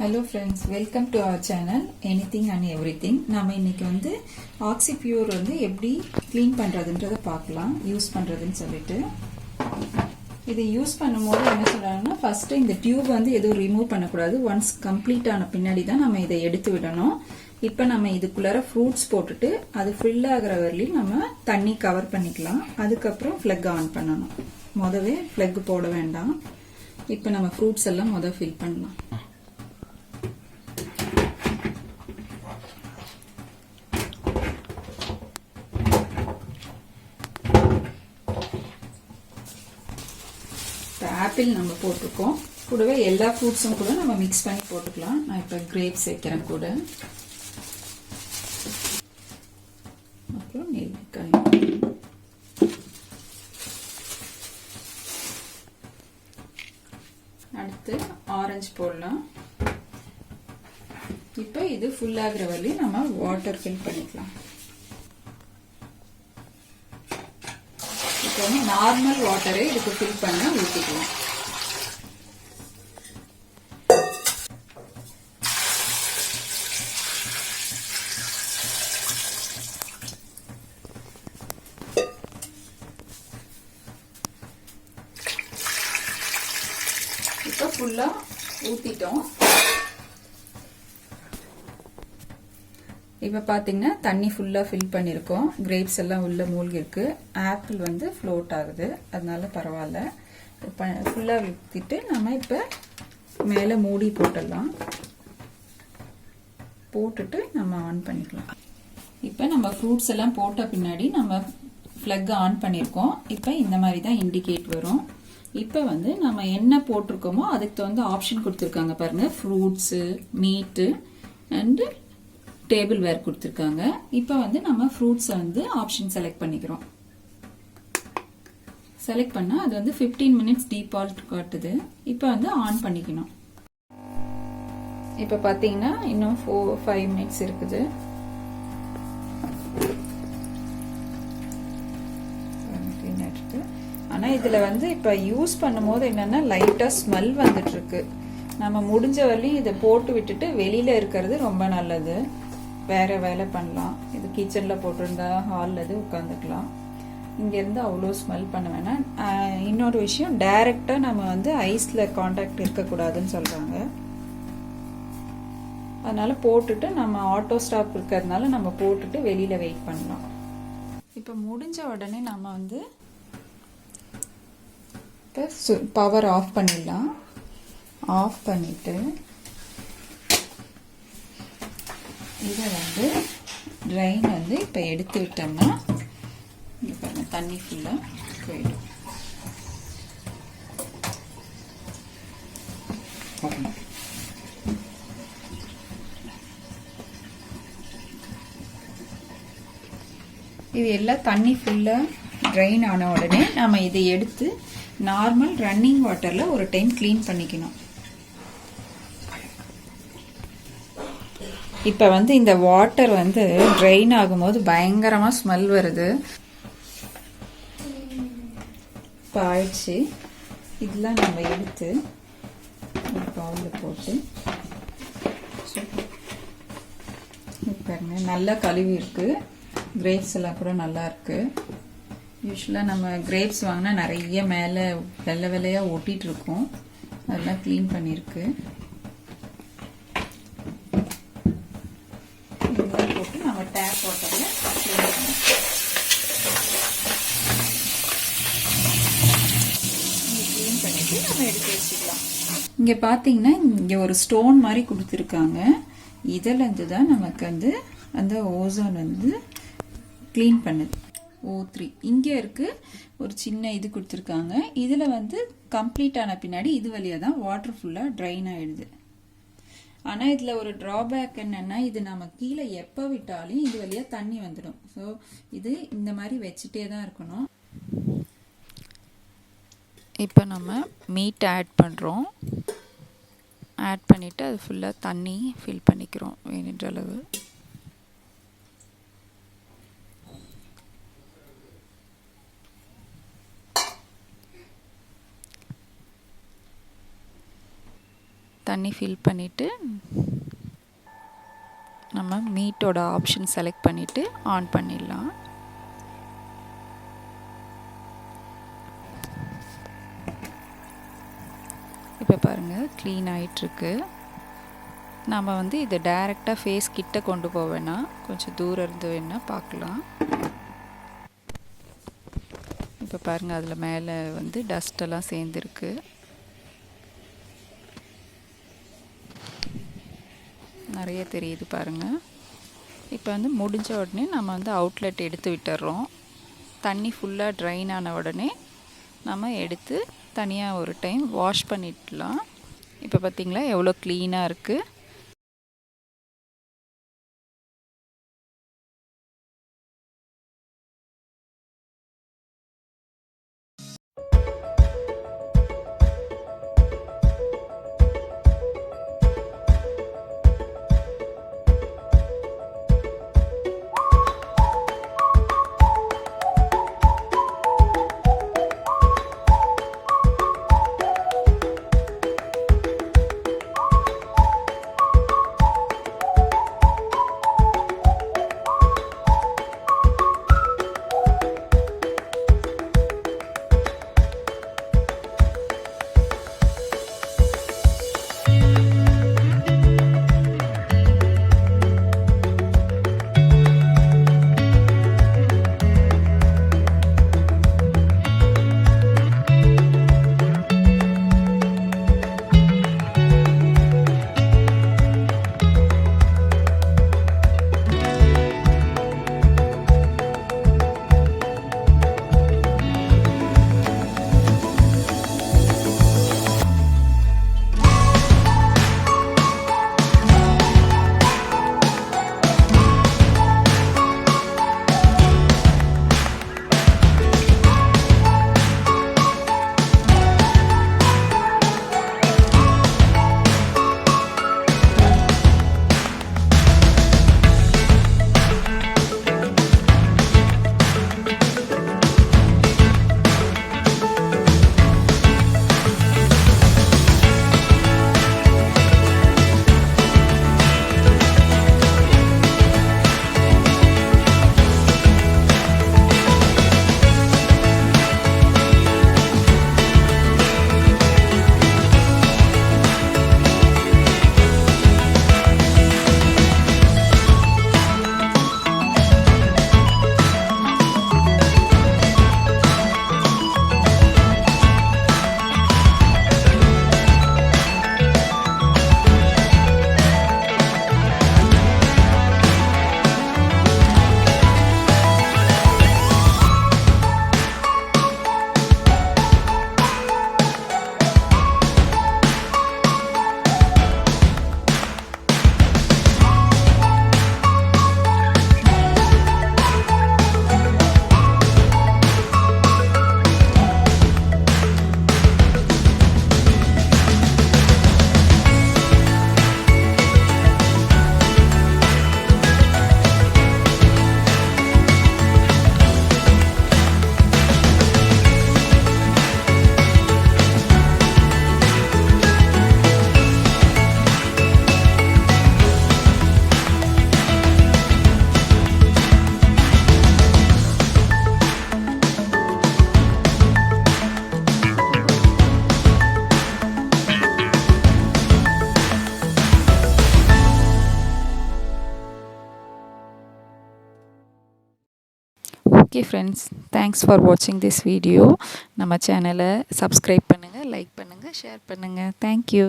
Hello friends, welcome to our channel Anything and Everything. நாம இன்னைக்கு வந்து Oxypure வந்து எப்படி க்ளீன் பண்றதுன்றதை பார்க்கலாம், யூஸ் பண்றதுன்னு சொல்லிட்டு. இது யூஸ் பண்ணும்போது என்ன சொல்றாங்கன்னா, ஃபர்ஸ்ட் இந்த டியூப் வந்து எதுவும் ரிமூவ் பண்ணக்கூடாது. ஒன்ஸ் கம்ப்ளீட் ஆன பின்னாடி தான் நம்ம இதை எடுத்து விடணும். இப்போ நம்ம இதுக்குள்ளார ஃப்ரூட்ஸ் போட்டுட்டு அது ஃபில் ஆகிற வரையிலும் நம்ம தண்ணி கவர் பண்ணிக்கலாம். அதுக்கப்புறம் ஃப்ளக் ஆன் பண்ணணும். முதவே ஃப்ளக் போட வேண்டாம். இப்போ நம்ம ஃப்ரூட்ஸ் எல்லாம் ஃபில் பண்ணலாம். ஆப்பிள் நம்ம போட்டிருக்கோம், கூடவே எல்லா ஃப்ரூட்ஸும் கூட நம்ம மிக்ஸ் பண்ணி போட்டுக்கலாம். நான் இப்போ கிரேப்ஸ் வைக்கிறேன் கூட. அப்புறம் நெல்லிக்காய், அடுத்து ஆரஞ்சு போடலாம். இப்போ இது ஃபுல் ஆகிற வரையும் நம்ம வாட்டர் ஃபில் பண்ணிக்கலாம். இப்போ நார்மல் வாட்டரை இதுக்கு ஃபில் பண்ண ஊற்றிக்கலாம். இப்போ ஃபுல்லா ஊத்திட்டோம். இப்போ பார்த்தீங்கன்னா தண்ணி ஃபுல்லாக ஃபில் பண்ணியிருக்கோம். கிரேப்ஸ் எல்லாம் உள்ள மூழ்கி இருக்கு. ஆப்பிள் வந்து ஃப்ளோட் ஆகுது, அதனால பரவாயில்ல. ஃபுல்லாக ஊற்றிட்டு நம்ம இப்போ மேலே மூடி போட்டுடலாம். போட்டுட்டு நம்ம ஆன் பண்ணிக்கலாம். இப்போ நம்ம ஃப்ரூட்ஸ் எல்லாம் போட்ட பின்னாடி நம்ம ஃப்ளக் ஆன் பண்ணியிருக்கோம். இப்போ இந்த மாதிரி தான் இண்டிகேட் வரும். இப்போ வந்து நம்ம என்ன போட்டிருக்கோமோ அதுக்கு வந்து ஆப்ஷன் கொடுத்துருக்காங்க பாருங்க. ஃப்ரூட்ஸு, மீட்டு அண்டு டேபிள்வேர் கொடுத்துருக்காங்க. இப்போ வந்து நம்ம ஃப்ரூட்ஸை வந்து ஆப்ஷன் செலக்ட் பண்ணிக்கிறோம். செலக்ட் பண்ணால் அது வந்து 15 மினிட்ஸ் டிஃபால்ட் காட்டுது. இப்போ வந்து ஆன் பண்ணிக்கணும். இப்போ பார்த்தீங்கன்னா இன்னும் 5 மினிட்ஸ் இருக்குது. ஆனால் இதில் வந்து இப்போ யூஸ் பண்ணும்போது என்னென்னா லைட்டாக ஸ்மெல் வந்துட்டு இருக்கு. நம்ம முடிஞ்ச வரையும் இதை போட்டு விட்டுட்டு வெளியில் இருக்கிறது ரொம்ப நல்லது. வேற வேலை பண்ணலாம். இது கிச்சனில் போட்டிருந்தா ஹாலில் இது உட்காந்துக்கலாம். இங்கேருந்து அவ்வளோ ஸ்மெல் பண்ண வேணாம். இன்னொரு விஷயம், டைரெக்டாக நம்ம வந்து ஐஸில் காண்டாக்ட் இருக்கக்கூடாதுன்னு சொல்கிறாங்க. அதனால போட்டுட்டு நம்ம ஆட்டோ ஸ்டாப் இருக்கிறதுனால நம்ம போட்டுட்டு வெளியில் வெயிட் பண்ணலாம். இப்போ முடிஞ்ச உடனே நம்ம வந்து பவர் ஆஃப் பண்ணிடலாம். ஆஃப் பண்ணிட்டு இதை வந்து ட்ரைன் வந்து இப்போ எடுத்து விட்டோம்னா இப்போ தண்ணி ஃபுல்லாக போயிடும். இது எல்லாம் தண்ணி ஃபுல்லாக ட்ரைன் ஆன உடனே நம்ம இதை எடுத்து நார்மல் ரன்னிங் வாட்டரில் ஒரு டைம் க்ளீன் பண்ணிக்கணும். இப்போ வந்து இந்த வாட்டர் வந்து ட்ரைன் ஆகும்போது பயங்கரமாக ஸ்மெல் வருது. இப்போ ஆயிடுச்சு. இதெல்லாம் நம்ம எடுத்து ஒரு பவுலில் போட்டு பாருங்க, நல்லா கழுவி இருக்கு. கிரேப்ஸ் எல்லாம் கூட நல்லா இருக்கு. யூஸ்வலாக நம்ம கிரேப்ஸ் வாங்கினா நிறைய மேலே வெள்ளை வெள்ளையாக ஒட்டிகிட்டு இருக்கும். அதெல்லாம் க்ளீன் பண்ணியிருக்கு. இதெல்லாம் போட்டு நம்ம டேப் வாட்டரில் க்ளீன் பண்ணணும். க்ளீன் பண்ணிவிட்டு நம்ம எடுத்து வச்சுக்கலாம். இங்கே பார்த்தீங்கன்னா இங்கே ஒரு ஸ்டோன் மாதிரி கொடுத்துருக்காங்க. இதிலேருந்து தான் நமக்கு வந்து அந்த ஓசோன் வந்து க்ளீன் பண்ணுது. O3 இங்கே இருக்கு. ஒரு சின்ன இது கொடுத்துருக்காங்க. இதில் வந்து கம்ப்ளீட் ஆன பின்னாடி இது வழியாக தான் வாட்டர் ஃபுல்லாக ட்ரைன் ஆகிடுது. ஆனால் இதில் ஒரு ட்ராபேக் என்னென்னா, இது நம்ம கீழே எப்போ விட்டாலும் இது வழியாக தண்ணி வந்துடும். ஸோ இது இந்த மாதிரி வச்சுட்டே தான் இருக்கணும். இப்போ நம்ம மீட் ஆட் பண்ணுறோம். ஆட் பண்ணிவிட்டு அது ஃபுல்லாக தண்ணி ஃபில் பண்ணிக்கிறோம் வேணுன்ற அளவு. தண்ணி ஃபில் பண்ணிவிட்டு நம்ம மீட்டோட ஆப்ஷன் செலக்ட் பண்ணிவிட்டு ஆன் பண்ணிடலாம். இப்போ பாருங்கள் க்ளீன் ஆகிட்டுருக்கு. நம்ம வந்து இதை டைரெக்டாக ஃபேஸ் கிட்ட கொண்டு போவேன்னா கொஞ்சம் தூரம் இருந்து வேணால் பார்க்கலாம். இப்போ பாருங்கள் அதில் மேலே வந்து டஸ்ட்டெல்லாம் சேர்ந்துருக்கு. நிறைய தெரியுது பாருங்கள். இப்போ வந்து முடிஞ்ச உடனே நம்ம வந்து அவுட்லெட் எடுத்து விட்டுறோம். தண்ணி ஃபுல்லாக ட்ரைன் ஆன உடனே நம்ம எடுத்து தனியாக ஒரு டைம் வாஷ் பண்ணிடலாம். இப்போ பார்த்திங்களா எவ்வளோ க்ளீனாக இருக்குது. ஓகே ஃப்ரெண்ட்ஸ், தேங்க்ஸ் ஃபார் வாட்சிங் திஸ் வீடியோ. நம்ம சேனலை சப்ஸ்கிரைப் பண்ணுங்கள், லைக் பண்ணுங்கள், ஷேர் பண்ணுங்கள். தேங்க்யூ.